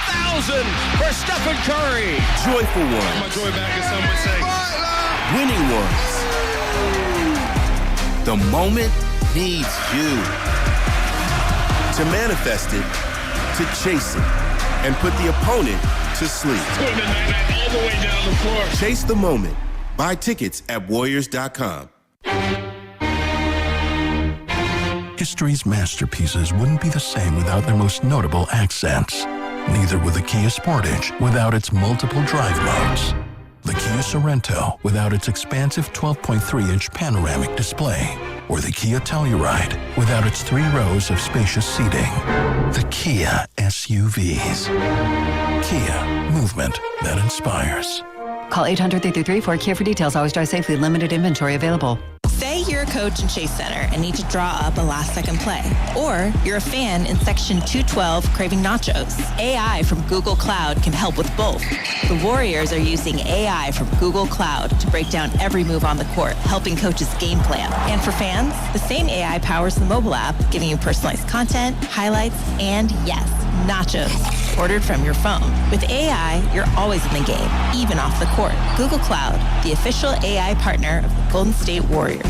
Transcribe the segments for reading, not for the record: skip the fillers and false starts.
1,000 for Steph Curry. Joyful ones. My joy back, as some would say. Winning ones. The moment needs you to manifest it, to chase it, and put the opponent to sleep. Putting the night all the way down the floor. Chase the moment. Buy tickets at Warriors.com. History's masterpieces wouldn't be the same without their most notable accents. Neither would the Kia Sportage without its multiple drive modes. The Kia Sorento without its expansive 12.3-inch panoramic display. Or the Kia Telluride without its 3 rows of spacious seating. The Kia SUVs. Kia, movement that inspires. Call 800-333-4KIA for details. Always drive safely. Limited inventory available. Say you're a coach in Chase Center and need to draw up a last-second play. Or you're a fan in Section 212 craving nachos. AI from Google Cloud can help with both. The Warriors are using AI from Google Cloud to break down every move on the court, helping coaches game plan. And for fans, the same AI powers the mobile app, giving you personalized content, highlights, and yes, nachos ordered from your phone. With AI, you're always in the game, even off the court. Google Cloud, the official AI partner of the Golden State Warriors.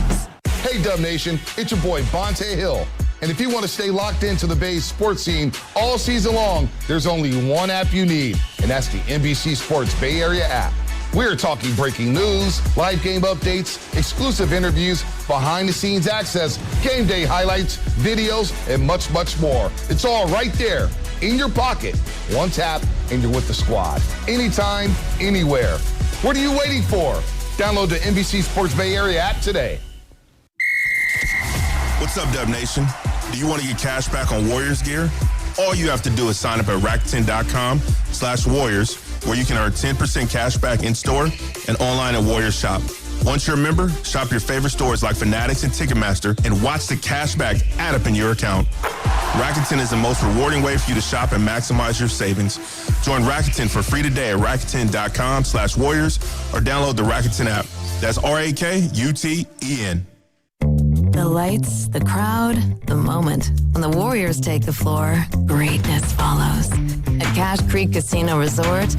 Hey, Dub Nation, it's your boy, Bonte Hill. And if you want to stay locked into the Bay's sports scene all season long, there's only one app you need, and that's the NBC Sports Bay Area app. We're talking breaking news, live game updates, exclusive interviews, behind-the-scenes access, game day highlights, videos, and much, much more. It's all right there in your pocket. One tap, and you're with the squad. Anytime, anywhere. What are you waiting for? Download the NBC Sports Bay Area app today. What's up, Dub Nation? Do you want to get cash back on Warriors gear? All you have to do is sign up at Rakuten.com/Warriors, where you can earn 10% cash back in store and online at Warriors Shop. Once you're a member, shop your favorite stores like Fanatics and Ticketmaster and watch the cash back add up in your account. Rakuten is the most rewarding way for you to shop and maximize your savings. Join Rakuten for free today at Rakuten.com/Warriors or download the Rakuten app. That's RAKUTEN. The lights, the crowd, the moment. When the Warriors take the floor, greatness follows. At Cash Creek Casino Resort,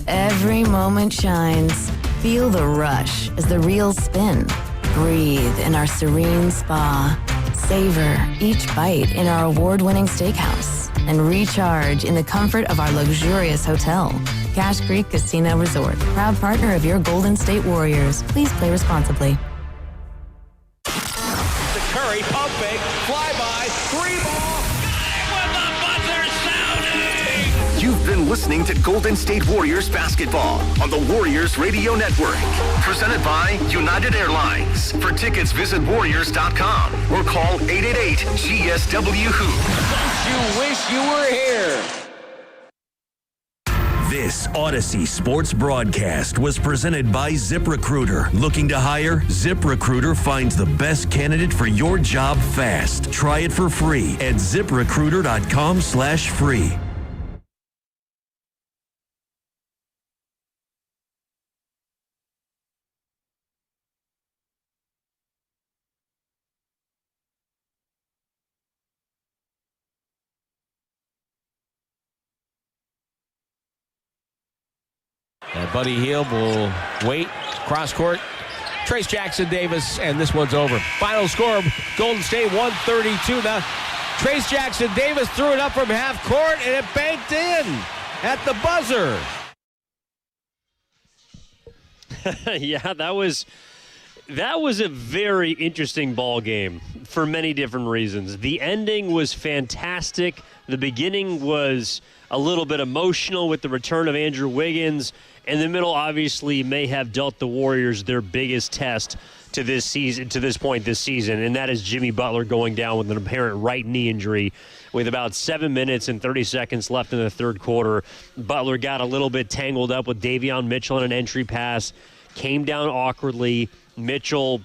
every moment shines. Feel the rush as the reels spin. Breathe in our serene spa. Savor each bite in our award-winning steakhouse. And recharge in the comfort of our luxurious hotel. Cash Creek Casino Resort, proud partner of your Golden State Warriors. Please play responsibly. Curry, pump fake, flyby, 3-ball, with the buzzer sounding! You've been listening to Golden State Warriors basketball on the Warriors Radio Network. Presented by United Airlines. For tickets, visit Warriors.com or call 888-GSW-HOOP. You wish you were here. This Odyssey Sports broadcast was presented by ZipRecruiter. Looking to hire? ZipRecruiter finds the best candidate for your job fast. Try it for free at ZipRecruiter.com/free. And Buddy Hield will wait, cross court, Trace Jackson Davis, and this one's over. Final score, Golden State 132. Now, Trace Jackson Davis threw it up from half court, and it banked in at the buzzer. Yeah, that was a very interesting ball game for many different reasons. The ending was fantastic. The beginning was a little bit emotional with the return of Andrew Wiggins. And the middle obviously may have dealt the Warriors their biggest test to this season, to this point this season, and that is Jimmy Butler going down with an apparent right knee injury. With about 7 minutes and 30 seconds left in the third quarter, Butler got a little bit tangled up with Davion Mitchell on an entry pass, came down awkwardly. Mitchell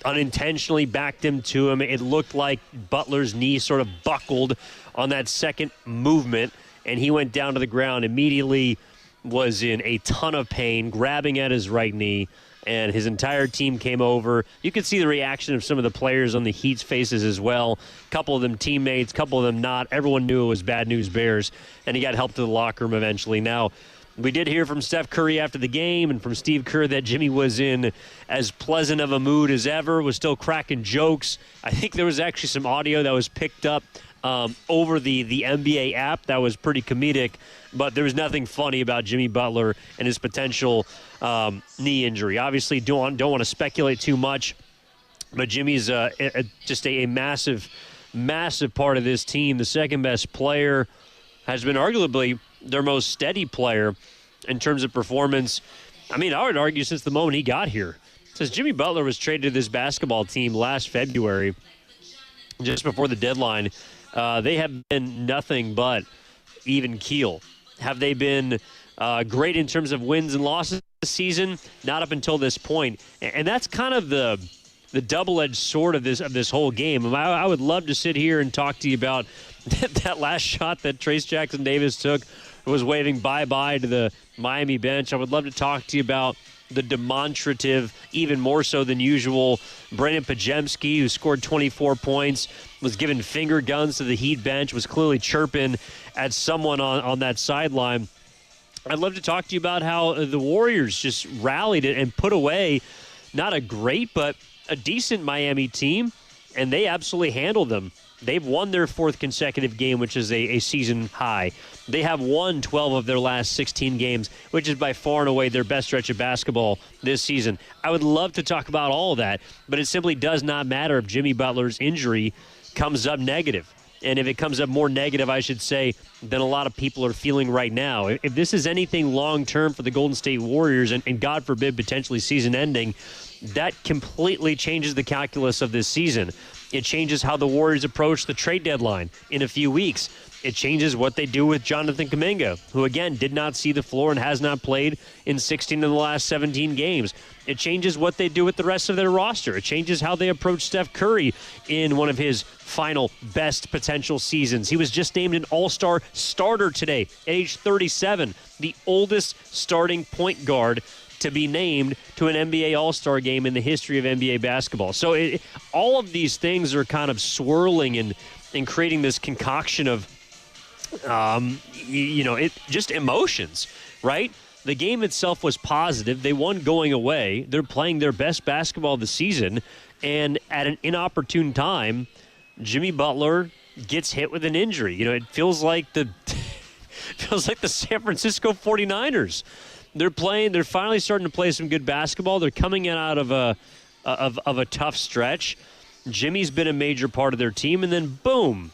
unintentionally backed him to him. It looked like Butler's knee sort of buckled on that second movement, and he went down to the ground immediately, was in a ton of pain, grabbing at his right knee. and his entire team came over. You could see the reaction of some of the players on the Heat's faces as well. A couple of them teammates, a couple of them not. Everyone knew it was bad news Bears, and he got helped to the locker room eventually. Now, we did hear from Steph Curry after the game and from Steve Kerr that Jimmy was in as pleasant of a mood as ever, was still cracking jokes. I think there was actually some audio that was picked up over the NBA app that was pretty comedic, but there was nothing funny about Jimmy Butler and his potential knee injury. Obviously, don't want to speculate too much, but Jimmy's just a massive, massive part of this team. The second best player, has been arguably their most steady player in terms of performance. I mean, I would argue since the moment he got here. Since Jimmy Butler was traded to this basketball team last February, just before the deadline, they have been nothing but even keel. Have they been great in terms of wins and losses this season? Not up until this point. And that's kind of the double-edged sword of this whole game. I would love to sit here and talk to you about that last shot that Trace Jackson Davis took, was waving bye-bye to the Miami bench. I would love to talk to you about the demonstrative, even more so than usual, Brandon Pajemski, who scored 24 points, was giving finger guns to the Heat bench, was clearly chirping at someone on that sideline. I'd love to talk to you about how the Warriors just rallied it and put away not a great, but a decent Miami team, and they absolutely handled them. They've won their fourth consecutive game, which is a season high. They have won 12 of their last 16 games, which is by far and away their best stretch of basketball this season. I would love to talk about all of that, but it simply does not matter if Jimmy Butler's injury comes up negative. And if it comes up more negative, I should say, than a lot of people are feeling right now. If this is anything long-term for the Golden State Warriors, and God forbid potentially season-ending, that completely changes the calculus of this season. It changes how the Warriors approach the trade deadline in a few weeks. It changes what they do with Jonathan Kuminga, who, again, did not see the floor and has not played in 16 of the last 17 games. It changes what they do with the rest of their roster. It changes how they approach Steph Curry in one of his final best potential seasons. He was just named an all-star starter today at age 37, the oldest starting point guard to be named to an NBA All-Star game in the history of NBA basketball. So all of these things are kind of swirling and creating this concoction of, just emotions, right? The game itself was positive. They won going away. They're playing their best basketball of the season, and at an inopportune time, Jimmy Butler gets hit with an injury. It feels like the San Francisco 49ers. They're finally starting to play some good basketball. They're coming in out of a tough stretch. Jimmy's been a major part of their team, and then boom.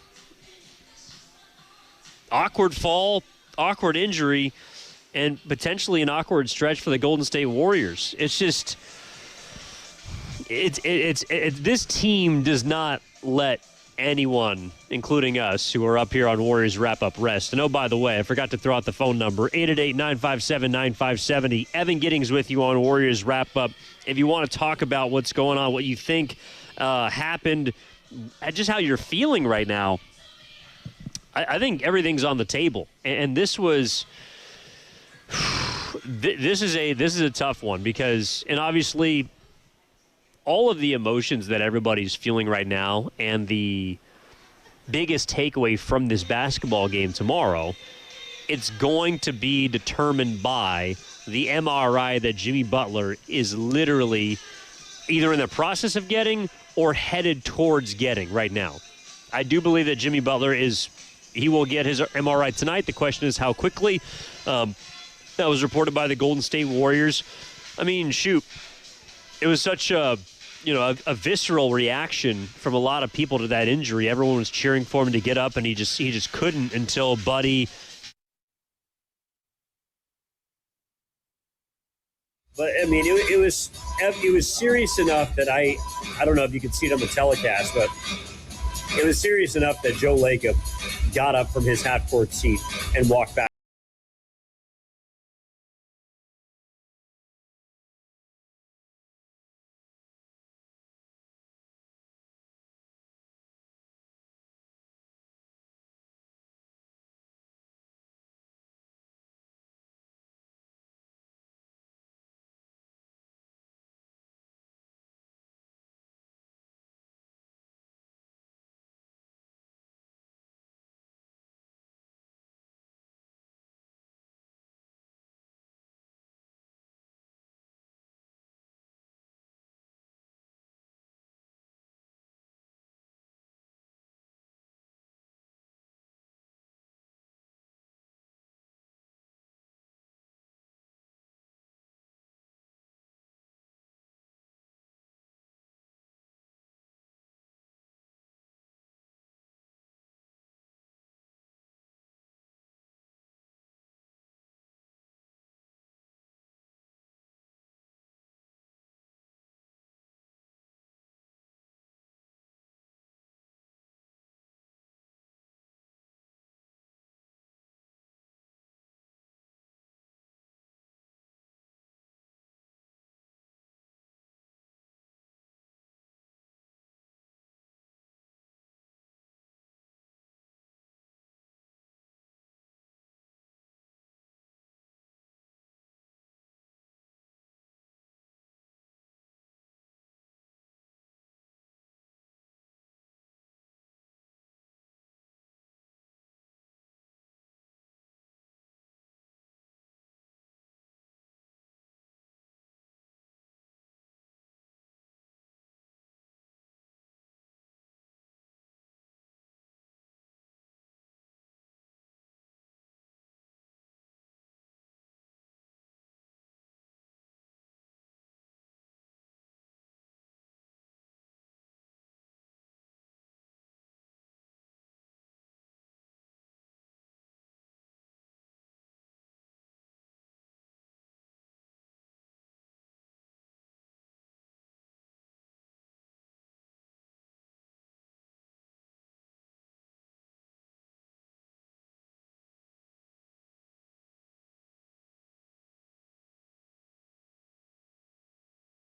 Awkward fall, awkward injury, and potentially an awkward stretch for the Golden State Warriors. It's just this team does not let anyone, including us, who are up here on Warriors Wrap-Up, rest. And, oh, by the way, I forgot to throw out the phone number, 888-957-9570. Evan Giddings with you on Warriors Wrap-Up. If you want to talk about what's going on, what you think happened, just how you're feeling right now, I think everything's on the table. And this was this is a tough one because, and obviously, all of the emotions that everybody's feeling right now and the biggest takeaway from this basketball game tomorrow, it's going to be determined by the MRI that Jimmy Butler is literally either in the process of getting or headed towards getting right now. I do believe that Jimmy Butler he will get his MRI tonight. The question is how quickly. That was reported by the Golden State Warriors. I mean, shoot, it was such a visceral reaction from a lot of people to that injury. Everyone was cheering for him to get up, and he just couldn't until Buddy. But I mean, it was serious enough that I don't know if you could see it on the telecast, but it was serious enough that Joe Lacob got up from his half-court seat and walked back.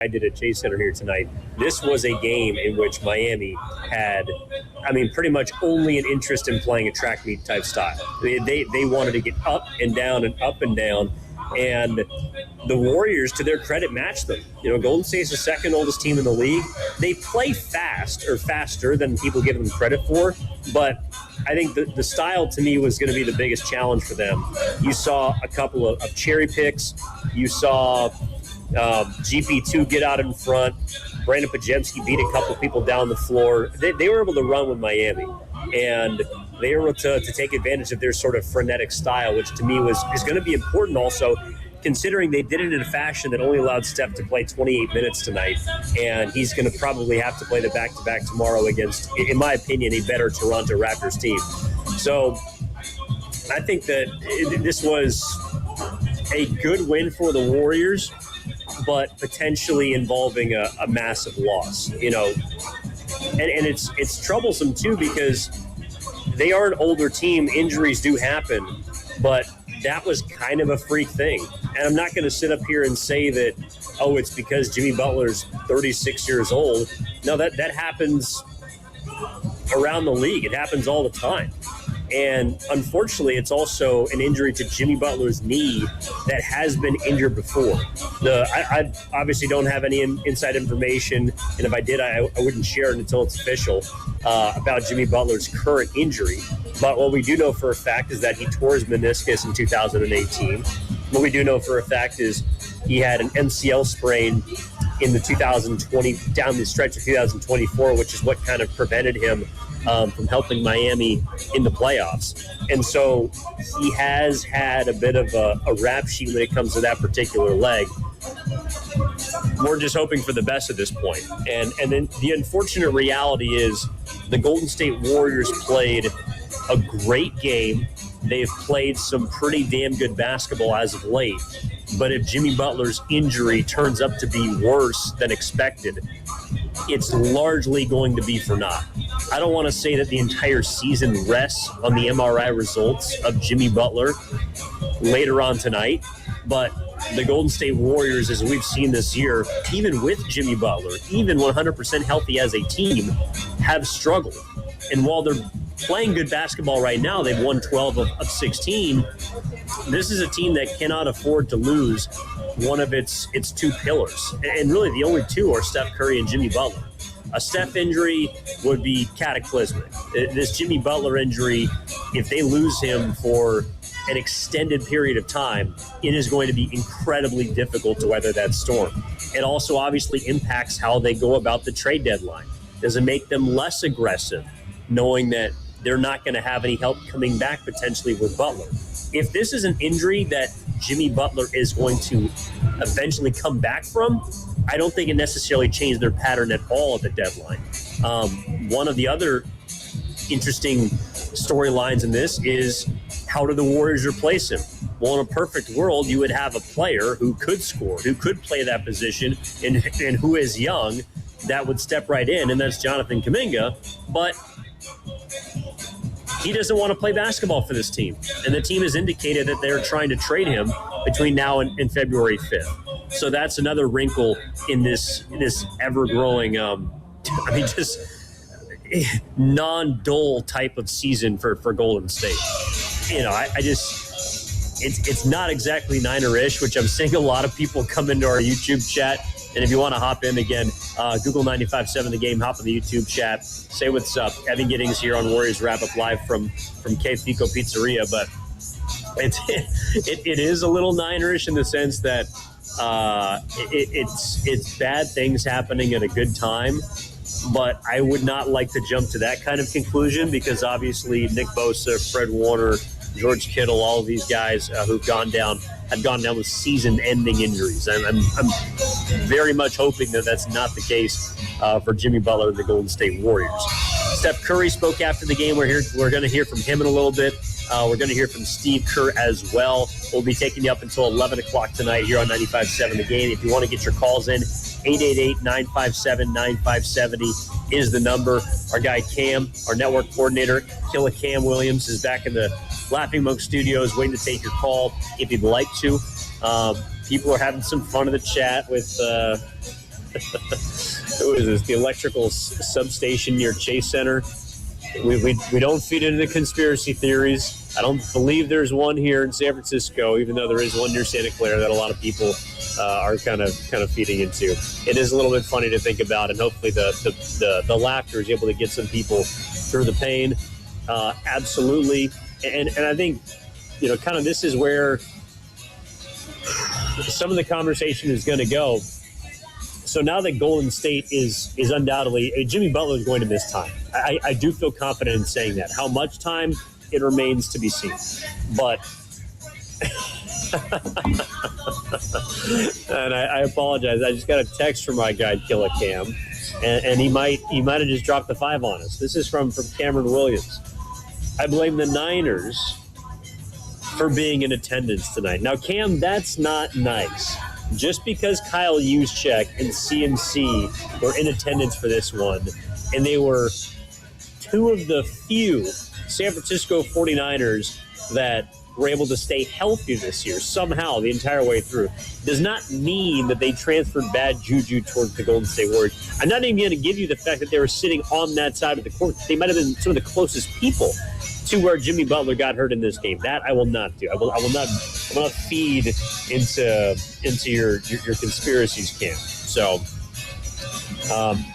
I did at Chase Center here tonight. This was a game in which Miami had, pretty much only an interest in playing a track meet type style. They wanted to get up and down and up and down, and the Warriors, to their credit, matched them. Golden State's the second oldest team in the league. They play fast, or faster than people give them credit for, but I think the style to me was going to be the biggest challenge for them. You saw a couple of cherry picks. You saw GP2 get out in front. Brandon Pajemski beat a couple people down the floor. They were able to run with Miami, and they were able to take advantage of their sort of frenetic style, which to me is going to be important also, considering they did it in a fashion that only allowed Steph to play 28 minutes tonight, and he's going to probably have to play the back-to-back tomorrow against, in my opinion, a better Toronto Raptors team. So I think that this was a good win for the Warriors, but potentially involving a massive loss, and it's troublesome too, because they are an older team. Injuries do happen, but that was kind of a freak thing. And I'm not going to sit up here and say that, it's because Jimmy Butler's 36 years old. No, that happens around the league. It happens all the time. And unfortunately, it's also an injury to Jimmy Butler's knee that has been injured before. I obviously don't have any inside information, and if I did, I wouldn't share it until it's official, about Jimmy Butler's current injury. But what we do know for a fact is that he tore his meniscus in 2018. What we do know for a fact is he had an MCL sprain in the 2020, down the stretch of 2024, which is what kind of prevented him from helping Miami in the playoffs. And so he has had a bit of a rap sheet when it comes to that particular leg. We're just hoping for the best at this point. And then the unfortunate reality is the Golden State Warriors played a great game. They've played some pretty damn good basketball as of late. But if Jimmy Butler's injury turns up to be worse than expected, it's largely going to be for naught. I don't want to say that the entire season rests on the MRI results of Jimmy Butler later on tonight, but the Golden State Warriors, as we've seen this year, even with Jimmy Butler, even 100% healthy as a team, have struggled. And while they're playing good basketball right now, they've won 12 of 16. This is a team that cannot afford to lose one of its two pillars. And really the only two are Steph Curry and Jimmy Butler. A Steph injury would be cataclysmic. This Jimmy Butler injury, if they lose him for an extended period of time, it is going to be incredibly difficult to weather that storm. It also obviously impacts how they go about the trade deadline. Does it make them less aggressive, knowing that they're not going to have any help coming back potentially with Butler? If this is an injury that Jimmy Butler is going to eventually come back from, I don't think it necessarily changed their pattern at all at the deadline. One of the other interesting storylines in this is, how do the Warriors replace him? Well, in a perfect world, you would have a player who could score, who could play that position, and who is young, that would step right in, and that's Jonathan Kuminga. But he doesn't want to play basketball for this team. And the team has indicated that they're trying to trade him between now and February 5th. So that's another wrinkle in this ever-growing, just non-dull type of season for Golden State. It's not exactly Niner-ish, which I'm seeing a lot of people come into our YouTube chat. And if you want to hop in again, Google 95.7 The Game, hop in the YouTube chat, say what's up. Evan Giddings here on Warriors Wrap Up live from K Fico Pizzeria. But it is a little Niner-ish in the sense that it's bad things happening at a good time. But I would not like to jump to that kind of conclusion, because obviously Nick Bosa, Fred Warner, George Kittle, all of these guys who've gone down with season-ending injuries. I'm very much hoping that that's not the case for Jimmy Butler and the Golden State Warriors. Steph Curry spoke after the game. We're going to hear from him in a little bit. We're going to hear from Steve Kerr as well. We'll be taking you up until 11 o'clock tonight here on 95.7 The Game. If you want to get your calls in, 888-957-9570 is the number. Our guy Cam, our network coordinator, Killer Cam Williams, is back in the Laughing Monk Studios waiting to take your call if you'd like to. People are having some fun in the chat with Who is this? The electrical substation near Chase Center. We don't feed into the conspiracy theories. I don't believe there's one here in San Francisco, even though there is one near Santa Clara that a lot of people are kind of feeding into. It is a little bit funny to think about, and hopefully the laughter is able to get some people through the pain. Absolutely, and I think kind of this is where some of the conversation is going to go. So now that Golden State is undoubtedly Jimmy Butler is going to miss time. I do feel confident in saying that. How much time, it remains to be seen. But and I apologize. I just got a text from my guy Killicam, and he might have just dropped the 5 on us. This is from Cameron Williams. I blame the Niners for being in attendance tonight. Now, Cam, that's not nice. Just because Kyle Juszczyk and CMC were in attendance for this one, and they were 2 of the few San Francisco 49ers that were able to stay healthy this year somehow the entire way through, does not mean that they transferred bad juju towards the Golden State Warriors. I'm not even going to give you the fact that they were sitting on that side of the court. They might have been some of the closest people to where Jimmy Butler got hurt in this game. That I will not do. I will not feed into your conspiracies, Cam. So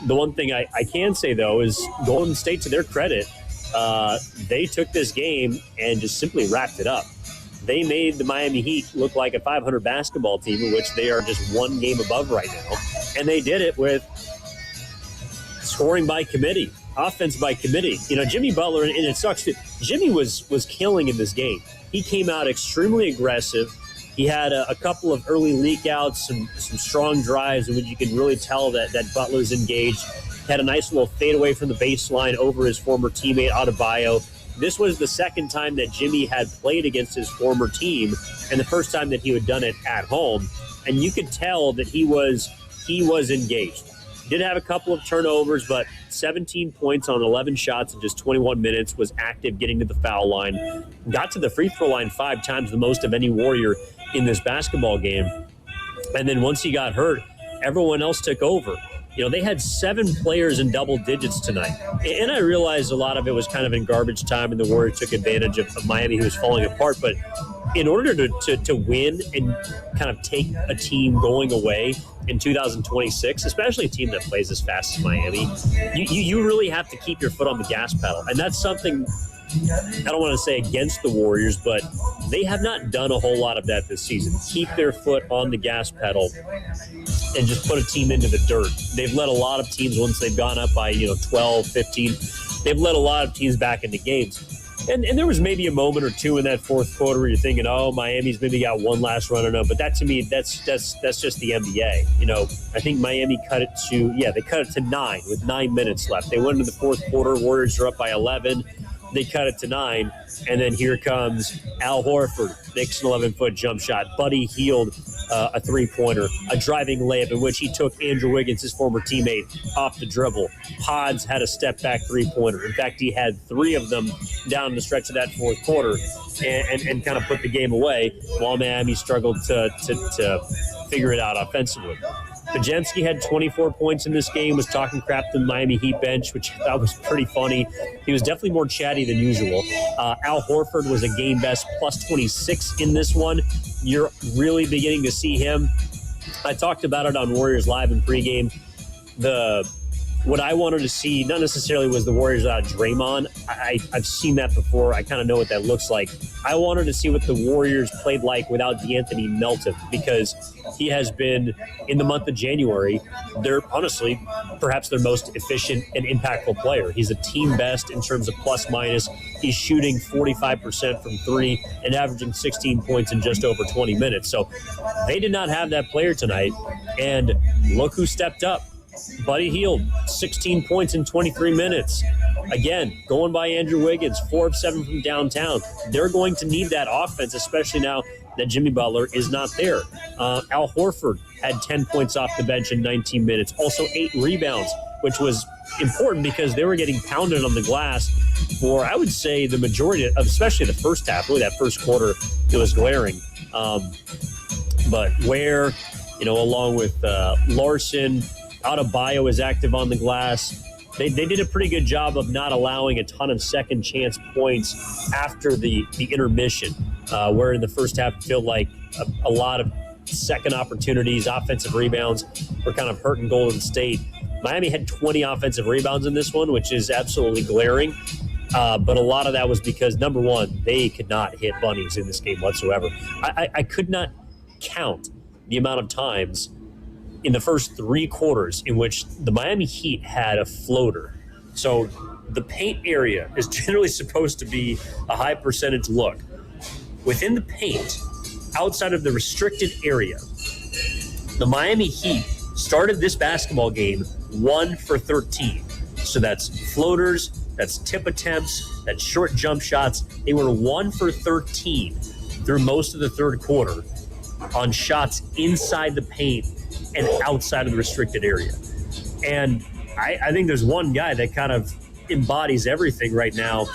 the one thing I can say though is Golden State, to their credit, they took this game and just simply wrapped it up. They made the Miami Heat look like a 500 basketball team, in which they are just 1 game above right now, and they did it with scoring by committee. Offense by committee. Jimmy Butler, and it sucks too, Jimmy was killing in this game. He came out extremely aggressive. He had a couple of early leak outs, some strong drives in which you can really tell that Butler's engaged. Had a nice little fadeaway from the baseline over his former teammate Adebayo. This was the second time that Jimmy had played against his former team, and the first time that he had done it at home. And you could tell that he was engaged. Did have a couple of turnovers, but 17 points on 11 shots in just 21 minutes, was active getting to the foul line, got to the free throw line 5 times, the most of any Warrior in this basketball game. And then once he got hurt, everyone else took over. They had 7 players in double digits tonight. And I realized a lot of it was kind of in garbage time, and the Warriors took advantage of Miami, who was falling apart. But in order to win and kind of take a team going away in 2026, especially a team that plays as fast as Miami, you really have to keep your foot on the gas pedal. And that's something I don't want to say against the Warriors, but they have not done a whole lot of that this season. Keep their foot on the gas pedal and just put a team into the dirt. They've let a lot of teams, once they've gone up by 12, 15, they've let a lot of teams back into games. And there was maybe a moment or two in that fourth quarter where you're thinking, oh, Miami's maybe got one last run or no. But that, to me, that's just the NBA. I think Miami cut it to 9 with 9 minutes left. They went into the fourth quarter. Warriors are up by 11. They cut it to 9, and then here comes Al Horford, makes an 11-foot jump shot. Buddy Hield, a three-pointer, a driving layup in which he took Andrew Wiggins, his former teammate, off the dribble. Pods had a step-back three-pointer. In fact, he had 3 of them down the stretch of that fourth quarter and kind of put the game away while Miami struggled to figure it out offensively. Pajemski had 24 points in this game, was talking crap to the Miami Heat bench, which I thought was pretty funny. He was definitely more chatty than usual. Al Horford was a game best plus 26 in this one. You're really beginning to see him. I talked about it on Warriors Live in pregame. What I wanted to see, not necessarily was the Warriors without Draymond. I've seen that before. I kind of know what that looks like. I wanted to see what the Warriors played like without DeAnthony Melton, because he has been, in the month of January, honestly, perhaps their most efficient and impactful player. He's a team best in terms of plus minus. He's shooting 45% from 3 and averaging 16 points in just over 20 minutes. So they did not have that player tonight, and look who stepped up. Buddy Hield, 16 points in 23 minutes. Again, going by Andrew Wiggins, 4 of 7 from downtown. They're going to need that offense, especially now that Jimmy Butler is not there. Al Horford had 10 points off the bench in 19 minutes. Also 8 rebounds, which was important because they were getting pounded on the glass for, I would say, the majority of, especially the first half. Really, that first quarter, it was glaring. But Ware, along with Larson, Adebayo is active on the glass. They did a pretty good job of not allowing a ton of second chance points after the intermission, where in the first half it felt like a lot of second opportunities, offensive rebounds were kind of hurting Golden State. Miami had 20 offensive rebounds in this one, which is absolutely glaring. But a lot of that was because, number one, they could not hit bunnies in this game whatsoever. I could not count the amount of times in the first three quarters in which the Miami Heat had a floater. So the paint area is generally supposed to be a high percentage look. Within the paint, outside of the restricted area, the Miami Heat started this basketball game 1 for 13. So that's floaters, that's tip attempts, that's short jump shots. They were 1 for 13 through most of the third quarter on shots inside the paint and outside of the restricted area. And I think there's one guy that kind of embodies everything right now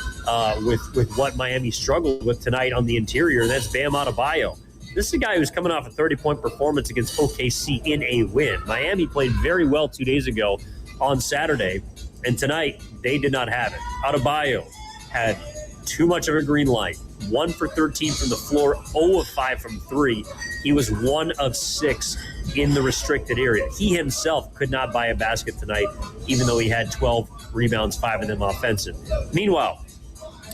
with what Miami struggled with tonight on the interior, and that's Bam Adebayo. This is a guy who's coming off a 30-point performance against OKC in a win. Miami played very well 2 days ago on Saturday, and tonight they did not have it. Adebayo had too much of a green light. 1 for 13 from the floor, 0 of 5 from 3. He was 1 of 6 in the restricted area. He himself could not buy a basket tonight, even though he had 12 rebounds, 5 of them offensive. Meanwhile,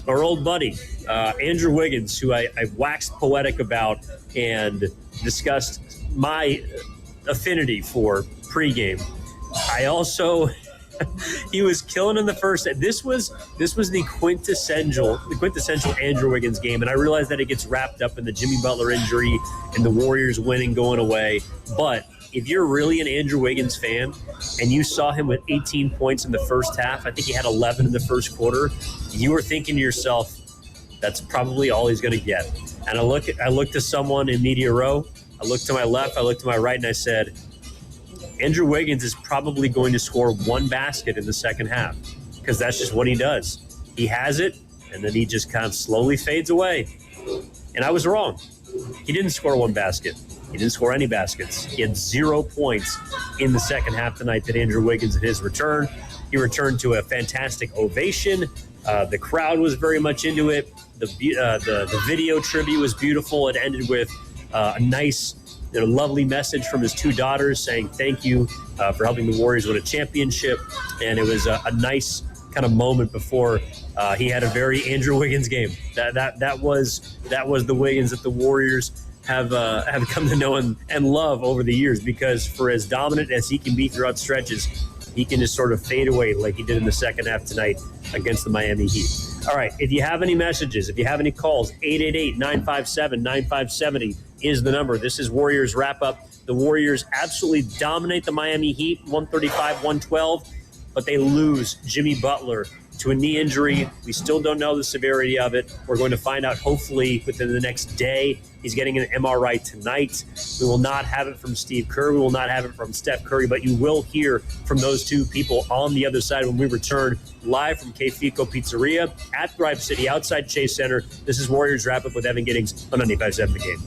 our old buddy, Andrew Wiggins, who I waxed poetic about and discussed my affinity for pregame. I also... he was killing in the first. This was the quintessential Andrew Wiggins game, and I realize that it gets wrapped up in the Jimmy Butler injury and the Warriors winning, going away. But if you're really an Andrew Wiggins fan and you saw him with 18 points in the first half, I think he had 11 in the first quarter, you were thinking to yourself, that's probably all he's going to get. And I looked to someone in media row. I looked to my left, I looked to my right, and I said, Andrew Wiggins is probably going to score 1 basket in the second half because that's just what he does. He has it, and then he just kind of slowly fades away. And I was wrong. He didn't score 1 basket. He didn't score any baskets. He had 0 points in the second half tonight that Andrew Wiggins at his return. He returned to a fantastic ovation. The crowd was very much into it. The video tribute was beautiful. It ended with a nice, lovely message from his 2 daughters saying thank you for helping the Warriors win a championship. And it was a nice kind of moment before he had a very Andrew Wiggins game. That was the Wiggins that the Warriors have come to know and love over the years, because for as dominant as he can be throughout stretches, he can just sort of fade away like he did in the second half tonight against the Miami Heat. All right, if you have any messages, if you have any calls, 888-957-9570 is the number. This is Warriors Wrap-Up. The Warriors absolutely dominate the Miami Heat, 135-112, but they lose Jimmy Butler to a knee injury. We still don't know the severity of it. We're going to find out hopefully within the next day. He's getting an MRI tonight. We will not have it from Steve Kerr. We will not have it from Steph Curry, but you will hear from those 2 people on the other side when we return live from K Fico Pizzeria at Thrive City outside Chase Center. This is Warriors Wrap-Up with Evan Giddings on 95.7 The Game.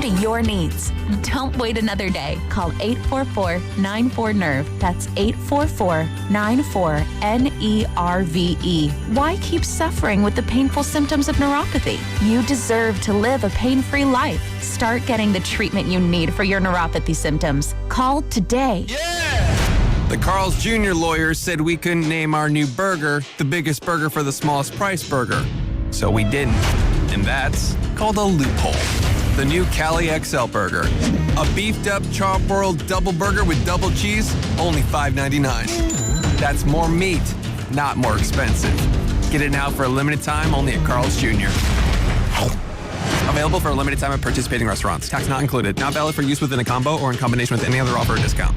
to your needs. Don't wait another day. Call 844-94-NERVE. That's 844-94-NERVE. Why keep suffering with the painful symptoms of neuropathy? You deserve to live a pain-free life. Start getting the treatment you need for your neuropathy symptoms. Call today. The Carl's Jr. lawyers said we couldn't name our new burger the biggest burger for the smallest price burger. So we didn't. And that's called a loophole. The new Cali XL burger. A beefed up char-broiled double burger with double cheese, only $5.99. That's more meat, not more expensive. Get it now for a limited time only at Carl's Jr. Available for a limited time at participating restaurants. Tax not included. Not valid for use within a combo or in combination with any other offer or discount.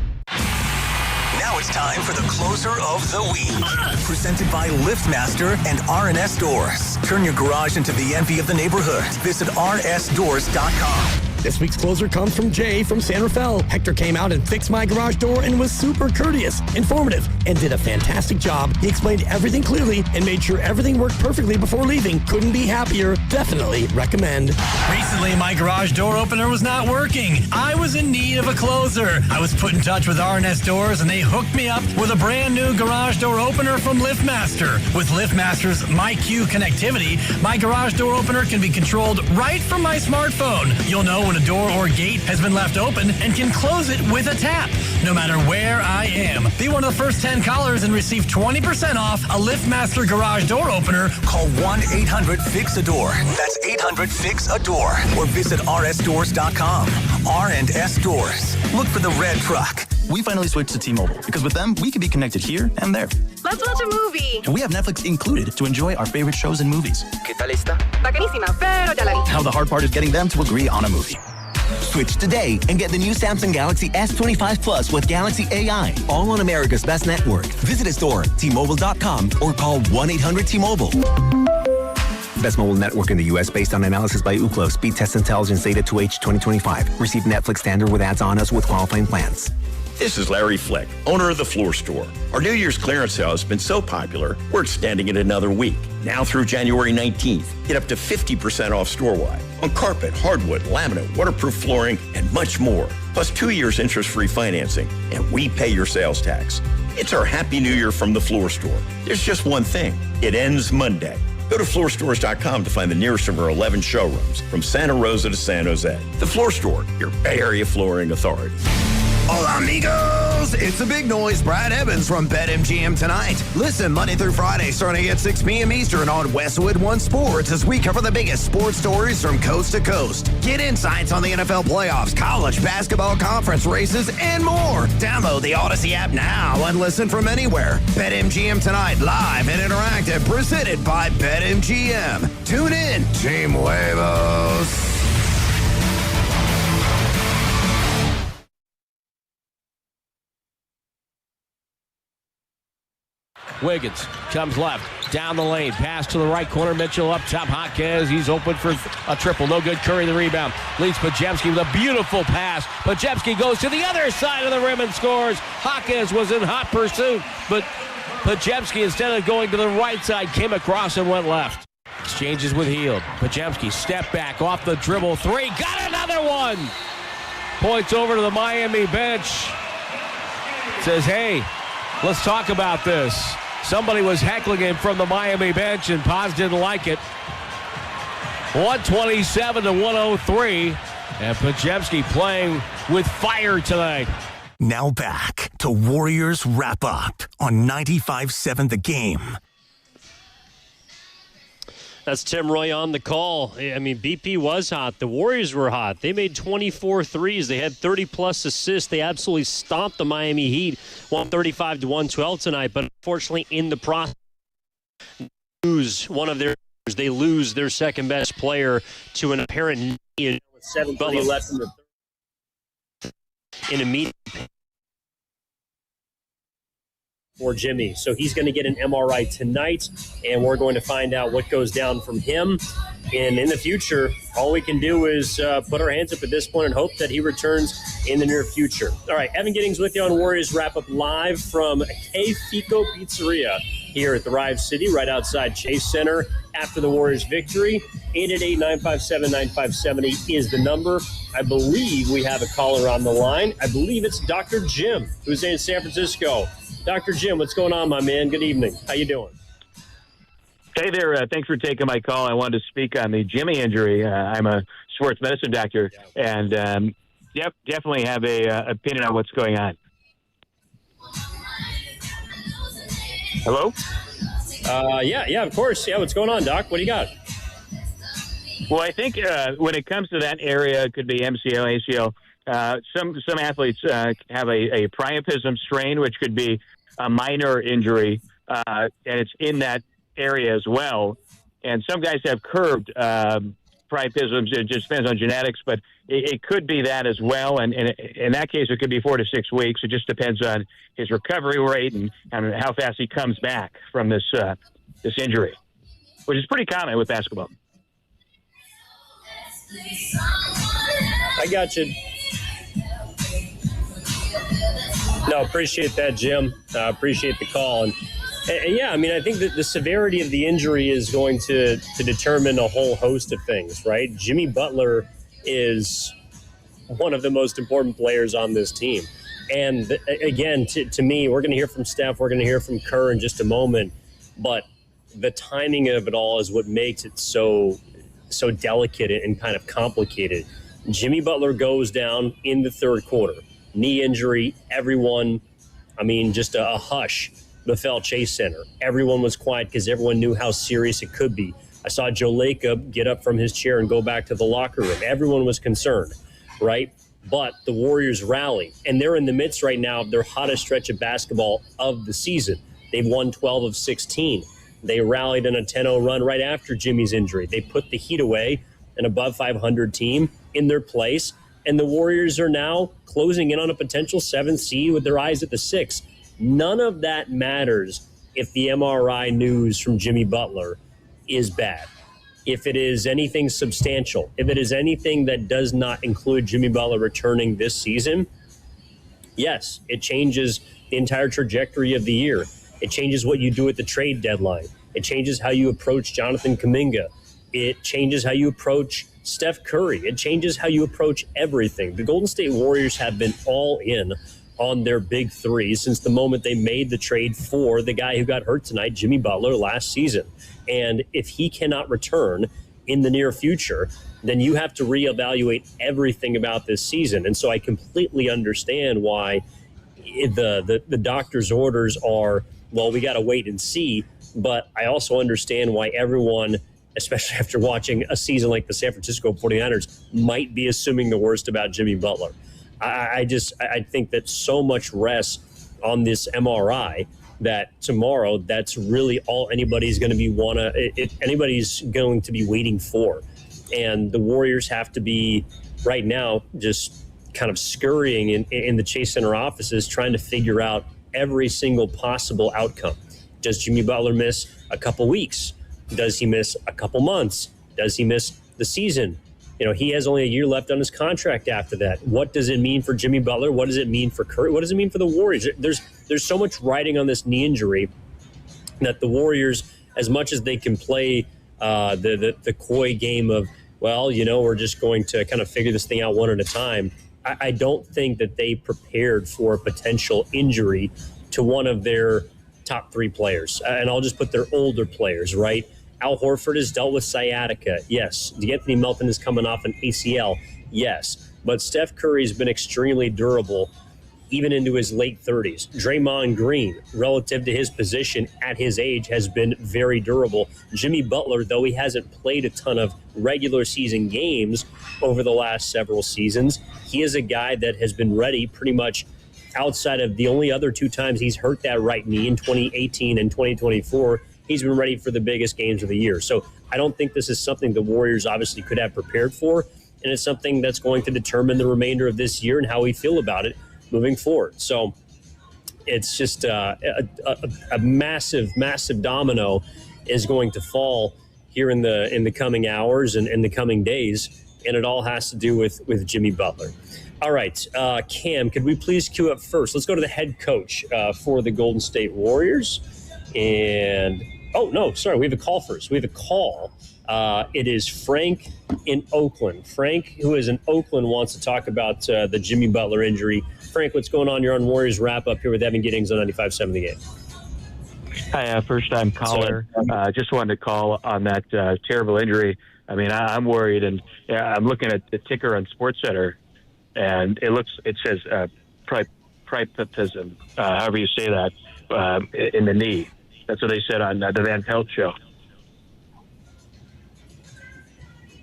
Now it's time for the closer of the week. Presented by LiftMaster and RNS Doors. Turn your garage into the envy of the neighborhood. Visit rnsdoors.com. This week's closer comes from Jay from San Rafael. Hector came out and fixed my garage door and was super courteous, informative, and did a fantastic job. He explained everything clearly and made sure everything worked perfectly before leaving. Couldn't be happier. Definitely recommend. Recently, my garage door opener was not working. I was in need of a closer. I was put in touch with RNS Doors, and they hooked me up with a brand new garage door opener from LiftMaster. With LiftMaster's MyQ connectivity, my garage door opener can be controlled right from my smartphone. You'll know when a door or gate has been left open and can close it with a tap, no matter where I am. Be one of the first 10 callers and receive 20% off a LiftMaster garage door opener. Call 1-800-FIX-A-DOOR. That's 800-FIX-A-DOOR. Or visit rsdoors.com. R&S Doors. Look for the red truck. We finally switched to T-Mobile because with them, we can be connected here and there. Let's watch a movie. And we have Netflix included to enjoy our favorite shows and movies. ¿Qué tal está? Bacanísima, pero ya la vi. Now the hard part is getting them to agree on a movie. Switch today and get the new Samsung Galaxy S25 Plus with Galaxy AI, all on America's best network. Visit a store, T-Mobile.com, or call 1-800-T-Mobile. Best mobile network in the U.S. based on analysis by Ookla. Speed test intelligence data 2H 2025. Receive Netflix standard with ads on us with qualifying plans. This is Larry Flick, owner of The Floor Store. Our New Year's clearance sale has been so popular, we're extending it another week. Now through January 19th, get up to 50% off store-wide on carpet, hardwood, laminate, waterproof flooring, and much more. Plus 2 years interest-free financing, and we pay your sales tax. It's our Happy New Year from The Floor Store. There's just one thing. It ends Monday. Go to floorstores.com to find the nearest of our 11 showrooms, from Santa Rosa to San Jose. The Floor Store, your Bay Area flooring authority. Hola, amigos! It's the big noise, Brad Evans from BetMGM tonight. Listen Monday through Friday, starting at 6 p.m. Eastern on Westwood One Sports as we cover the biggest sports stories from coast to coast. Get insights on the NFL playoffs, college basketball conference races, and more. Download the Odyssey app now and listen from anywhere. BetMGM tonight, live and interactive, presented by BetMGM. Tune in, Team Huevos. Wiggins comes left, down the lane, pass to the right corner. Mitchell up top, Jaquez, he's open for a triple. No good. Curry the rebound. Leads Podziemski with a beautiful pass. Podziemski goes to the other side of the rim and scores. Jaquez was in hot pursuit, but Podziemski, instead of going to the right side, came across and went left. Exchanges with Hield. Podziemski, step back, off the dribble, three, got another one! Points over to the Miami bench. Says, hey, let's talk about this. Somebody was heckling him from the Miami bench, and Paz didn't like it. 127 to 103, and Podziemski playing with fire tonight. Now back to Warriors Wrap Up on 95.7 The Game. That's Tim Roy on the call. I mean, BP was hot. The Warriors were hot. They made 24 threes. They had 30-plus assists. They absolutely stomped the Miami Heat, 135 to 112 tonight. But unfortunately, in the process, they lose their second-best player to an apparent knee. With 7:30 left in a meeting for Jimmy. So he's going to get an MRI tonight, and we're going to find out what goes down from him. And in the future, all we can do is put our hands up at this point and hope that he returns in the near future. All right, Evan Giddings with you on Warriors Wrap Up live from K Fico Pizzeria here at the Rive City, right outside Chase Center after the Warriors' victory. 888-957-9570 is the number. I believe we have a caller on the line. I believe it's Dr. Jim, who's in San Francisco. Dr. Jim, what's going on, my man? Good evening. How you doing? Hey there. Thanks for taking my call. I wanted to speak on the Jimmy injury. I'm a sports medicine doctor, and definitely have a opinion on what's going on. Hello? Yeah, of course. Yeah, what's going on, Doc? What do you got? Well, I think when it comes to that area, it could be MCL, ACL. Some athletes have a priapism strain, which could be a minor injury, and it's in that area as well. And some guys have curved priapisms. It just depends on genetics, but it could be that as well. And in that case, it could be 4 to 6 weeks. It just depends on his recovery rate and how fast he comes back from this injury, which is pretty common with basketball. I got you. No, appreciate that, Jim. Appreciate the call. And yeah, I mean, I think that the severity of the injury is going to determine a whole host of things, right? Jimmy Butler is one of the most important players on this team. And again, to me, we're going to hear from Steph, we're going to hear from Kerr in just a moment, but the timing of it all is what makes it so delicate and kind of complicated. Jimmy Butler goes down in the third quarter. Knee injury, everyone, I mean, just a hush befell Chase Center. Everyone was quiet because everyone knew how serious it could be. I saw Joe Lacob get up from his chair and go back to the locker room. Everyone was concerned, right? But the Warriors rally, and they're in the midst right now of their hottest stretch of basketball of the season. They've won 12 of 16. They rallied in a 10-0 run right after Jimmy's injury. They put the Heat away, an above 500 team, in their place, and the Warriors are now closing in on a potential 7th seed with their eyes at the 6th. None of that matters if the MRI news from Jimmy Butler is bad. If it is anything substantial, if it is anything that does not include Jimmy Butler returning this season, yes, it changes the entire trajectory of the year. It changes what you do at the trade deadline. It changes how you approach Jonathan Kuminga. It changes how you approach Steph Curry. It changes how you approach everything. The Golden State Warriors have been all in on their big three since the moment they made the trade for the guy who got hurt tonight, Jimmy Butler, last season. And if he cannot return in the near future, then you have to reevaluate everything about this season. And so I completely understand why the doctor's orders are, well, we got to wait and see. But I also understand why everyone, especially after watching a season like the San Francisco 49ers, might be assuming the worst about Jimmy Butler. I think that so much rests on this MRI that tomorrow that's really all anybody's going to be waiting for. And the Warriors have to be right now just kind of scurrying in the Chase Center offices trying to figure out every single possible outcome. Does Jimmy Butler miss a couple weeks? Does he miss a couple months? Does he miss the season? You know, he has only a year left on his contract after that. What does it mean for Jimmy Butler? What does it mean for Curry? What does it mean for the Warriors? There's so much riding on this knee injury that the Warriors, as much as they can play the coy game of, well, you know, we're just going to kind of figure this thing out one at a time, I don't think that they prepared for a potential injury to one of their top three players. And I'll just put their older players, right? Al Horford has dealt with sciatica, yes. D'Anthony Melton is coming off an ACL, yes. But Steph Curry has been extremely durable, even into his late 30s. Draymond Green, relative to his position at his age, has been very durable. Jimmy Butler, though he hasn't played a ton of regular season games over the last several seasons, he is a guy that has been ready pretty much outside of the only other 2 times he's hurt that right knee in 2018 and 2024. He's been ready for the biggest games of the year. So I don't think this is something the Warriors obviously could have prepared for, and it's something that's going to determine the remainder of this year and how we feel about it moving forward. So it's just a massive, massive domino is going to fall here in the coming hours and in the coming days, and it all has to do with Jimmy Butler. All right, Cam, could we please queue up first? Let's go to the head coach for the Golden State Warriors. And, oh, no, sorry, we have a call first. We have a call. It is Frank in Oakland. Frank, who is in Oakland, wants to talk about the Jimmy Butler injury. Frank, what's going on? You're on Warriors Wrap-Up here with Evan Giddings on 95.7 The Game. Hi, first-time caller. Just wanted to call on that terrible injury. I mean, I'm worried, and I'm looking at the ticker on SportsCenter, and it says priapism, however you say that, in the knee. That's what they said on the Van Pelt show.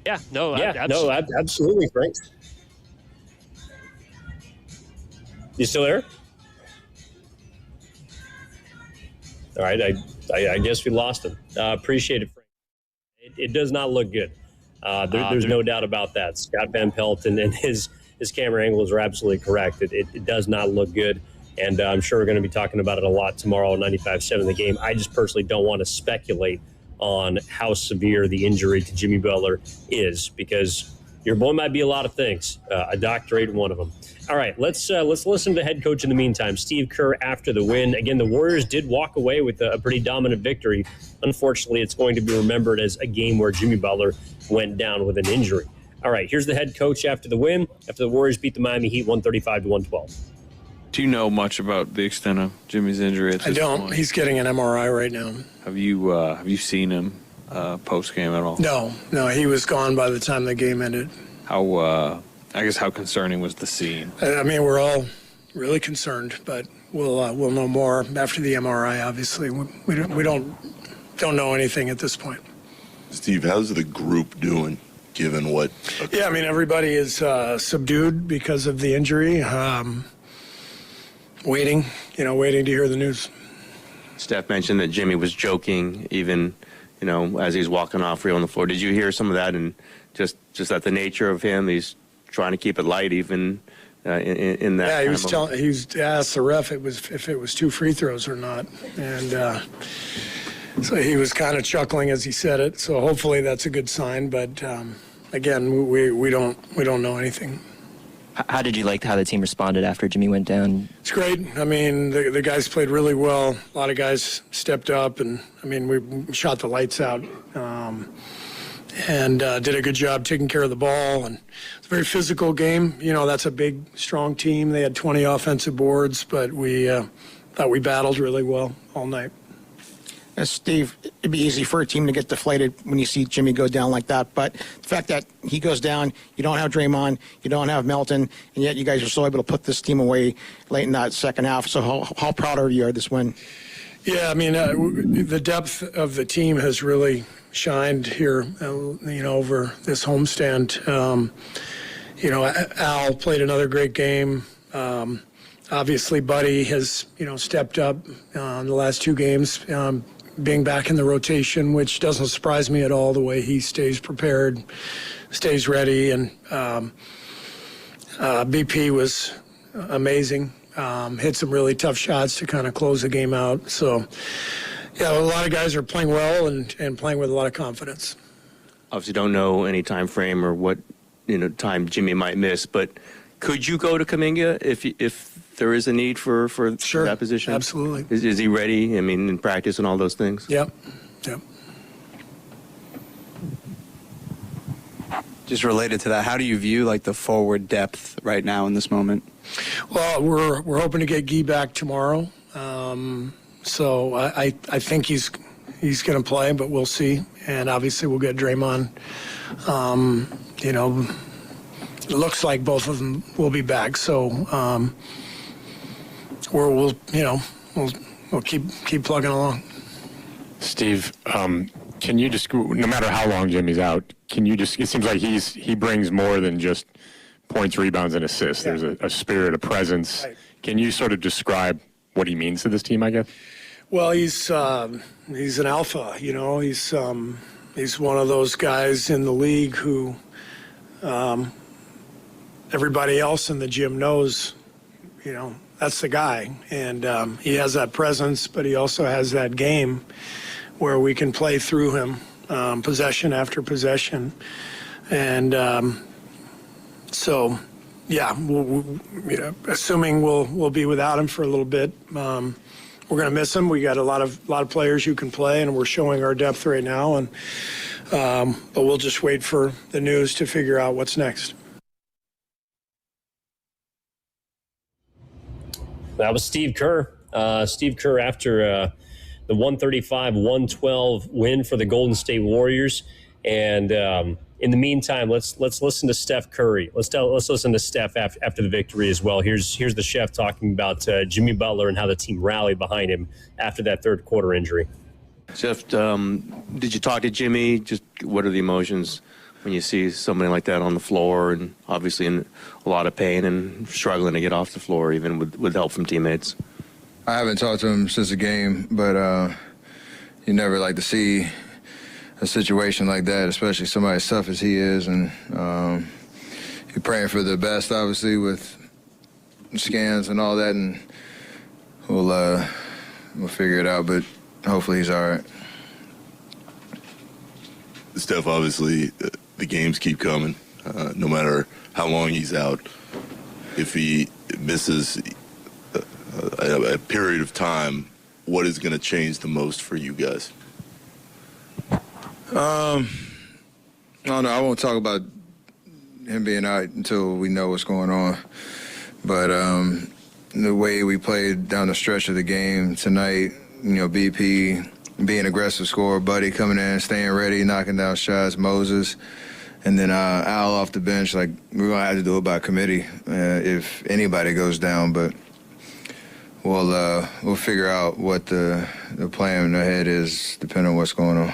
Absolutely, Frank. You still there? All right, I guess we lost him. Appreciate it, Frank. It does not look good. There's no doubt about that. Scott Van Pelt and his camera angles are absolutely correct. It does not look good, and I'm sure we're going to be talking about it a lot tomorrow on 95.7 The Game. I just personally don't want to speculate on how severe the injury to Jimmy Butler is, because your boy might be a lot of things. A doctorate, one of them. All right, let's listen to the head coach in the meantime, Steve Kerr, after the win. Again, the Warriors did walk away with a pretty dominant victory. Unfortunately, it's going to be remembered as a game where Jimmy Butler went down with an injury. All right, here's the head coach after the win, after the Warriors beat the Miami Heat 135-112. Do you know much about the extent of Jimmy's injury at this point? I don't. He's getting an MRI right now. Have you seen him post-game at all? No, he was gone by the time the game ended. How concerning was the scene? I mean, we're all really concerned, but we'll know more after the MRI. Obviously, we don't know anything at this point. Steve, how's the group doing, given what? Yeah, I mean, everybody is subdued because of the injury. Waiting to hear the news. Steph mentioned that Jimmy was joking, even as he's walking off real on the floor. Did you hear some of that, and just that the nature of him? He's trying to keep it light, even in that. Yeah, he asked the ref if it was 2 free throws or not, and so he was kind of chuckling as he said it. So hopefully that's a good sign. But again, we don't know anything. How did you like how the team responded after Jimmy went down? It's great. I mean, the guys played really well. A lot of guys stepped up, and I mean, we shot the lights out. And did a good job taking care of the ball. And it's a very physical game. That's a big, strong team. They had 20 offensive boards, but we thought we battled really well all night. Steve, it'd be easy for a team to get deflated when you see Jimmy go down like that. But the fact that he goes down, you don't have Draymond, you don't have Melton, and yet you guys are still able to put this team away late in that second half. So how proud are you of this win? Yeah, I mean, the depth of the team has really shined here, over this homestand. Al played another great game. Obviously, Buddy has, stepped up in the last 2 games, being back in the rotation, which doesn't surprise me at all, the way he stays prepared, stays ready. And BP was amazing. Hit some really tough shots to kind of close the game out. So, yeah, a lot of guys are playing well and playing with a lot of confidence. Obviously don't know any time frame or what time Jimmy might miss, but could you go to Kuminga if there is a need for that position? Absolutely. Is he ready? I mean, in practice and all those things? Yep. Just related to that, how do you view the forward depth right now in this moment? Well, we're hoping to get Guy back tomorrow. So I think he's going to play, but we'll see. And obviously we'll get Draymond. It looks like both of them will be back. So we'll keep plugging along. Steve, can you just, no matter how long Jimmy's out, it seems like he brings more than just points, rebounds, and assists. Yeah. There's a spirit, a presence. Right. Can you sort of describe what he means to this team, I guess? Well, he's an alpha, he's one of those guys in the league who everybody else in the gym knows, that's the guy. And he has that presence, but he also has that game where we can play through him. possession after possession. And so, yeah, assuming we'll be without him for a little bit, we're going to miss him. We got a lot of players who can play, and we're showing our depth right now. And but we'll just wait for the news to figure out what's next. That was Steve Kerr. Steve Kerr after the 135-112 win for the Golden State Warriors. And in the meantime, let's listen to Steph Curry. Let's listen to Steph after the victory as well. Here's the chef talking about Jimmy Butler and how the team rallied behind him after that third quarter injury. Jeff, did you talk to Jimmy? Just what are the emotions when you see somebody like that on the floor and obviously in a lot of pain and struggling to get off the floor, even with help from teammates? I haven't talked to him since the game, but you never like to see a situation like that, especially somebody as tough as he is. And you're praying for the best, obviously, with scans and all that, and we'll figure it out, but hopefully he's all right. Steph, obviously, the games keep coming, no matter how long he's out. If he misses a period of time, what is going to change the most for you guys? I don't know. I won't talk about him being out until we know what's going on. But the way we played down the stretch of the game tonight, BP being aggressive scorer, Buddy coming in, staying ready, knocking down shots, Moses, and then Al off the bench. Like, we're going to have to do it by committee if anybody goes down. But we'll figure out what the plan ahead is depending on what's going on.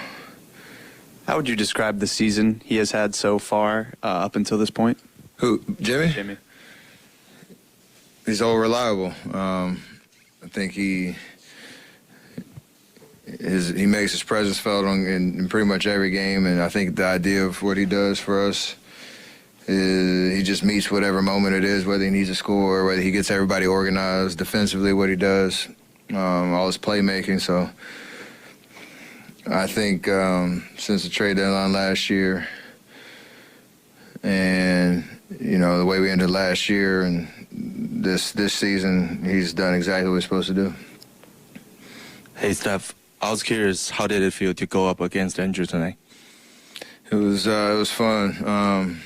How would you describe the season he has had so far up until this point? Who, Jimmy? Jimmy. He's all reliable. I think he makes his presence felt in pretty much every game, and I think the idea of what he does for us is he just meets whatever moment it is, whether he needs a score, whether he gets everybody organized defensively, what he does, all his playmaking. So I think since the trade deadline last year and, the way we ended last year and this season, he's done exactly what he's supposed to do. Hey, Steph, I was curious, how did it feel to go up against Andrew tonight? It was fun.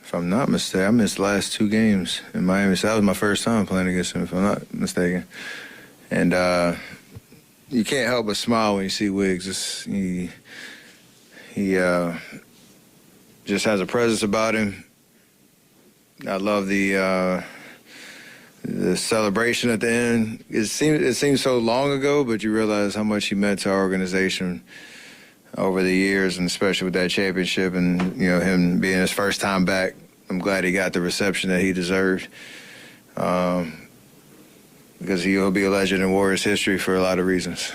If I'm not mistaken, I missed the last 2 games in Miami, so that was my first time playing against him, if I'm not mistaken. And you can't help but smile when you see Wiggs. He just has a presence about him. I love the celebration at the end. It seems so long ago, but you realize how much he meant to our organization over the years, and especially with that championship and him being his first time back. I'm glad he got the reception that he deserved, because he'll be a legend in Warriors history for a lot of reasons.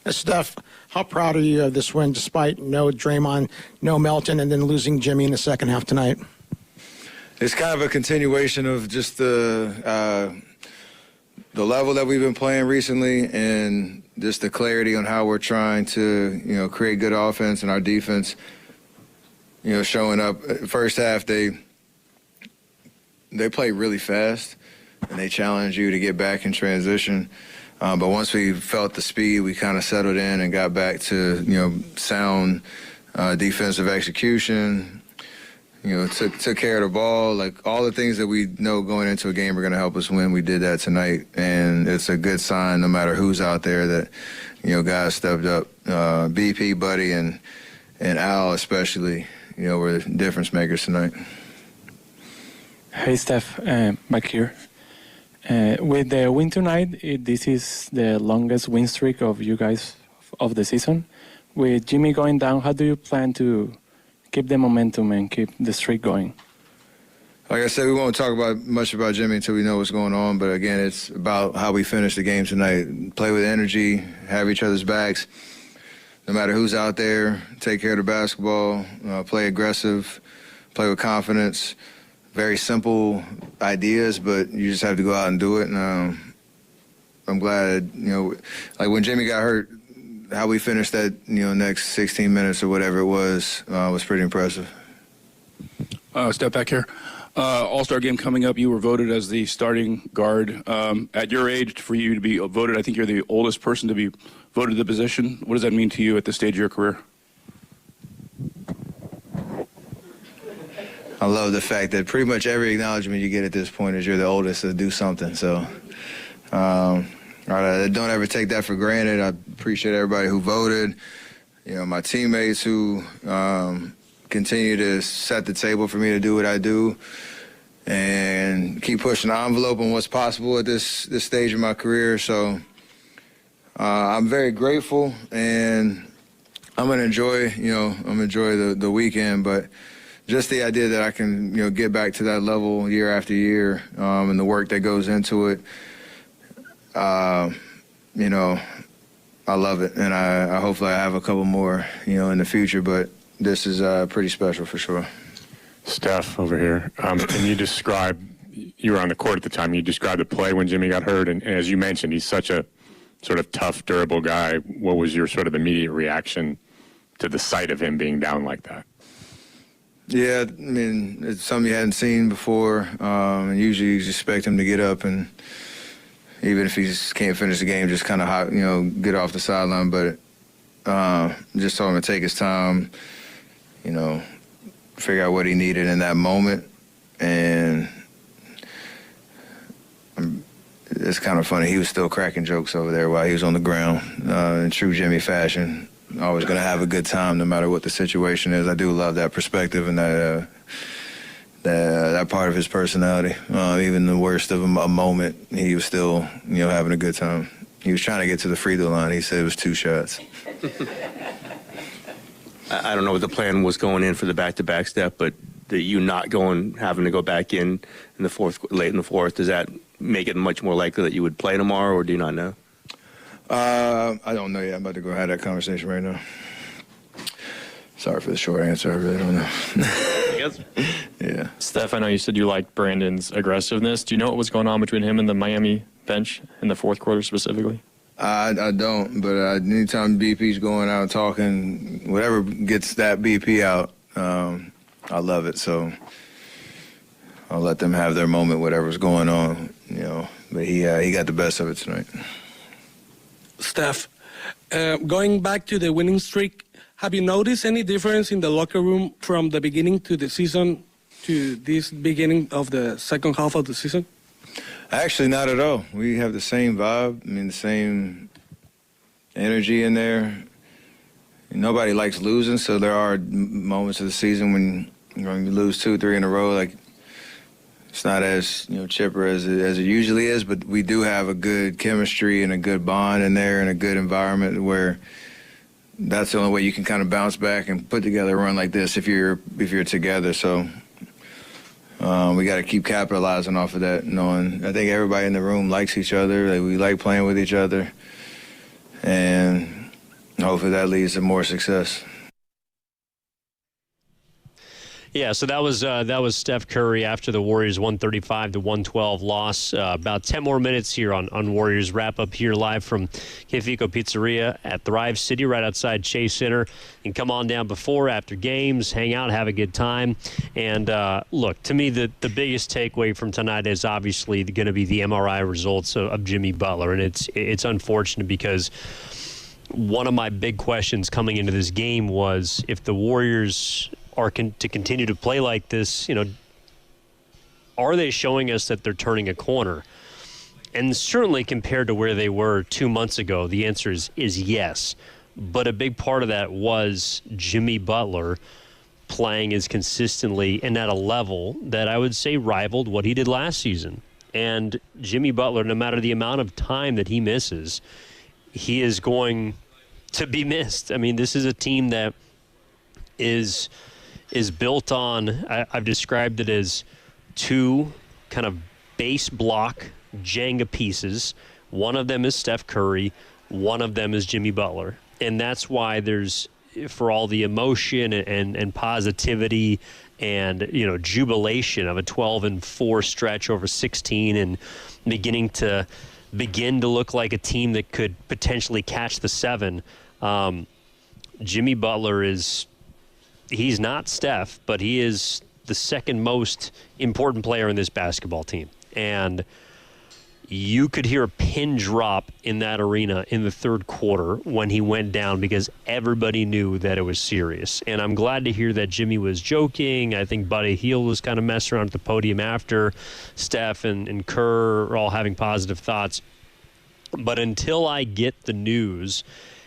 Steph, how proud are you of this win, despite no Draymond, no Melton, and then losing Jimmy in the second half tonight? It's kind of a continuation of just the level that we've been playing recently, and just the clarity on how we're trying to, create good offense, and our defense, showing up. First half, they play really fast, and they challenge you to get back in transition. But once we felt the speed, we kind of settled in and got back to, sound defensive execution. Took care of the ball. Like, all the things that we know going into a game are going to help us win, we did that tonight. And it's a good sign, no matter who's out there, that, guys stepped up. BP, Buddy, and Al especially, were the difference makers tonight. Hey, Steph, back here. With the win tonight, this is the longest win streak of you guys of the season. With Jimmy going down, how do you plan to keep the momentum and keep the streak going? Like I said, we won't talk much about Jimmy until we know what's going on. But again, it's about how we finish the game tonight. Play with energy, have each other's backs. No matter who's out there, take care of the basketball, play aggressive, play with confidence. Very simple ideas, but you just have to go out and do it. And I'm glad, like when Jimmy got hurt, how we finished that, next 16 minutes or whatever it was pretty impressive. Step back here. All-Star game coming up. You were voted as the starting guard. At your age, for you to be voted, I think you're the oldest person to be voted the position. What does that mean to you at this stage of your career? I love the fact that pretty much every acknowledgement you get at this point is you're the oldest to do something. So I don't ever take that for granted. I appreciate everybody who voted, my teammates who continue to set the table for me to do what I do and keep pushing the envelope on what's possible at this stage of my career. So I'm very grateful, and I'm going to enjoy, the weekend, but just the idea that I can, get back to that level year after year, and the work that goes into it, I love it, and I hopefully I have a couple more, in the future, but this is pretty special for sure. Steph over here, can you describe, you were on the court at the time, you described the play when Jimmy got hurt, and as you mentioned, he's such a sort of tough, durable guy. What was your sort of immediate reaction to the sight of him being down like that? Yeah, I mean, it's something you hadn't seen before, and usually you expect him to get up and even if he just can't finish the game, just kind of, get off the sideline, but just told him to take his time, figure out what he needed in that moment. And it's kind of funny. He was still cracking jokes over there while he was on the ground in true Jimmy fashion. Always going to have a good time no matter what the situation is. I do love that perspective and that part of his personality. Even the worst of a moment, he was still, having a good time. He was trying to get to the free throw line. He said it was 2 shots. I don't know what the plan was going in for the back-to-back step, but you not having to go back in the fourth, late in the fourth, does that make it much more likely that you would play tomorrow, or do you not know? I don't know yet. I'm about to go have that conversation right now. Sorry for the short answer. I really don't know. Yeah. Steph, I know you said you liked Brandon's aggressiveness. Do you know what was going on between him and the Miami bench in the fourth quarter specifically? I don't, but anytime BP's going out talking, whatever gets that BP out, I love it. So I'll let them have their moment, whatever's going on, But he got the best of it tonight. Steph, going back to the winning streak, have you noticed any difference in the locker room from the beginning to the season to this beginning of the second half of the season? Actually, not at all. We have the same vibe. The same energy in there. Nobody likes losing, so there are moments of the season when you lose 2 or 3 in a row. Like it's not as chipper as it usually is, but we do have a good chemistry and a good bond in there and a good environment where that's the only way you can kind of bounce back and put together a run like this if you're together. So. We got to keep capitalizing off of that, knowing I think everybody in the room likes each other. We like playing with each other, and hopefully that leads to more success. Yeah, so that was Steph Curry after the Warriors 135-112 loss. About 10 more minutes here on Warriors wrap up here live from Kefico Pizzeria at Thrive City right outside Chase Center. You can come on down before, after games, hang out, have a good time. And look, to me, the biggest takeaway from tonight is obviously going to be the MRI results of Jimmy Butler. And it's unfortunate because one of my big questions coming into this game was if the Warriors are to continue to play like this, are they showing us that they're turning a corner? And certainly compared to where they were 2 months ago, the answer is yes. But a big part of that was Jimmy Butler playing as consistently and at a level that I would say rivaled what he did last season. And Jimmy Butler, no matter the amount of time that he misses, he is going to be missed. This is a team that is built on, I've described it as 2 kind of base block Jenga pieces. One of them is Steph Curry. One of them is Jimmy Butler. And that's why there's, for all the emotion and positivity and, jubilation of a 12-4 stretch over 16 and begin to look like a team that could potentially catch the 7. Jimmy Butler he's not Steph, but he is the second most important player in this basketball team. And you could hear a pin drop in that arena in the third quarter when he went down because everybody knew that it was serious. And I'm glad to hear that Jimmy was joking. I think Buddy Hield was kind of messing around at the podium after. Steph and Kerr are all having positive thoughts. But until I get the news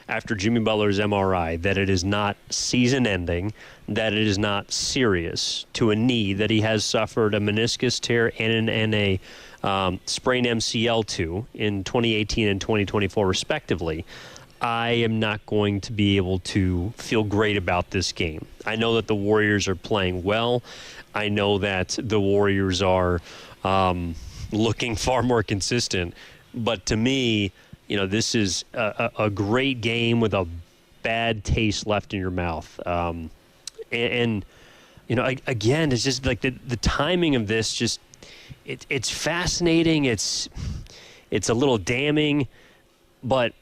after Jimmy Butler's MRI that it is not season-ending, that it is not serious to a knee, that he has suffered a meniscus tear and a sprained MCL to in 2018 and 2024 respectively, I am not going to be able to feel great about this game. I know that the Warriors are playing well. I know that the Warriors are looking far more consistent. But to me, this is a great game with a bad taste left in your mouth. Again, it's just like the timing of this just, it's fascinating. It's a little damning, but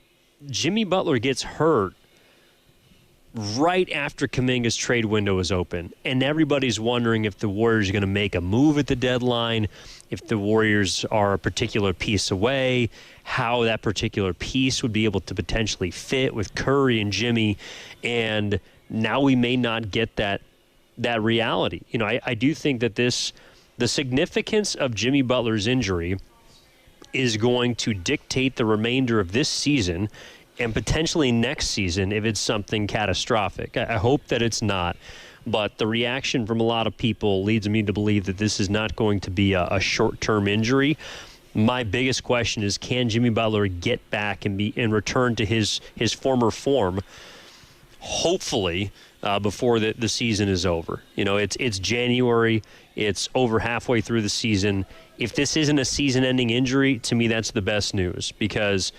Jimmy Butler gets hurt right after Kuminga's trade window is open, and everybody's wondering if the Warriors are going to make a move at the deadline, if the Warriors are a particular piece away, how that particular piece would be able to potentially fit with Curry and Jimmy, and now we may not get that reality. I do think that the significance of Jimmy Butler's injury is going to dictate the remainder of this season and potentially next season if it's something catastrophic. I hope that it's not, but the reaction from a lot of people leads me to believe that this is not going to be a short-term injury. My biggest question is, can Jimmy Butler get back and return to his former form, hopefully, before the season is over? It's January. It's over halfway through the season. If this isn't a season-ending injury, to me that's the best news, because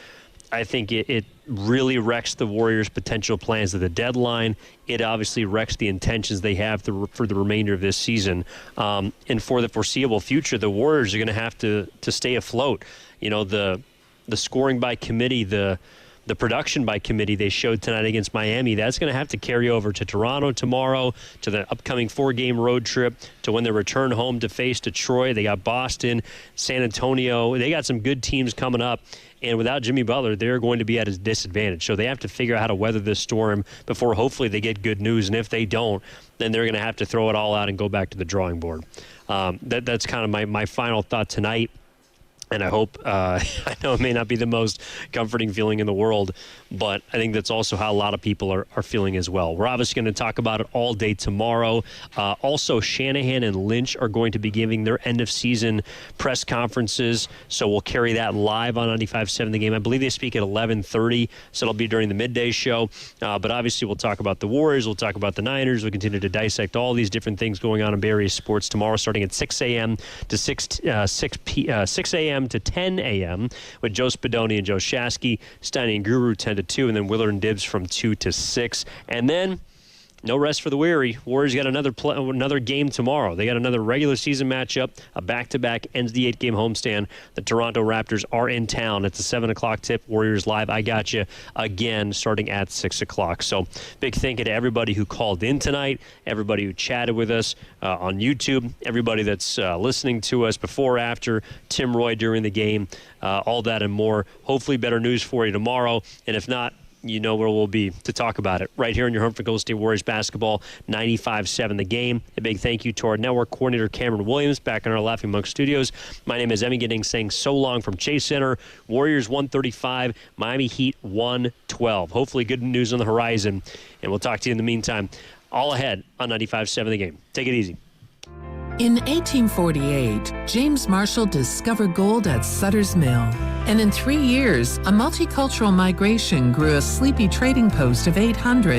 I think it really wrecks the Warriors' potential plans at the deadline. It obviously wrecks the intentions they have for the remainder of this season. And for the foreseeable future, the Warriors are going to have to stay afloat. The scoring by committee, the production by committee they showed tonight against Miami, that's going to have to carry over to Toronto tomorrow, to the upcoming 4-game road trip, to when they return home to face Detroit. They got Boston, San Antonio. They got some good teams coming up. And without Jimmy Butler, they're going to be at a disadvantage. So they have to figure out how to weather this storm before hopefully they get good news. And if they don't, then they're going to have to throw it all out and go back to the drawing board. That's kind of my final thought tonight. And I hope, I know it may not be the most comforting feeling in the world, but I think that's also how a lot of people are feeling as well. We're obviously going to talk about it all day tomorrow. Also, Shanahan and Lynch are going to be giving their end-of-season press conferences, so we'll carry that live on 95.7 The Game. I believe they speak at 11:30, so it'll be during the midday show. But obviously, we'll talk about the Warriors, we'll talk about the Niners, we'll continue to dissect all these different things going on in various sports tomorrow, starting at 6 a.m. to 6 a.m. to 10 a.m. with Joe Spadoni and Joe Shasky, Steiny and Guru 10 to 2, and then Willard and Dibbs from 2 to 6. And then no rest for the weary. Warriors got another game tomorrow. They got another regular season matchup. A back-to-back ends the 8-game homestand. The Toronto Raptors are in town. It's a 7 o'clock tip. Warriors live. I got you again starting at 6 o'clock. So big thank you to everybody who called in tonight, everybody who chatted with us on YouTube, everybody that's listening to us before, after, Tim Roy during the game, all that and more. Hopefully better news for you tomorrow. And if not, you know where we'll be to talk about it. Right here in your home for Golden State Warriors basketball, 95.7 The Game. A big thank you to our network coordinator, Cameron Williams, back in our Laughing Monk studios. My name is Emmy Giddings saying so long from Chase Center. Warriors 135, Miami Heat 112. Hopefully good news on the horizon, and we'll talk to you in the meantime. All ahead on 95.7 The Game. Take it easy. In 1848, James Marshall discovered gold at Sutter's Mill. And in 3 years, a multicultural migration grew a sleepy trading post of 800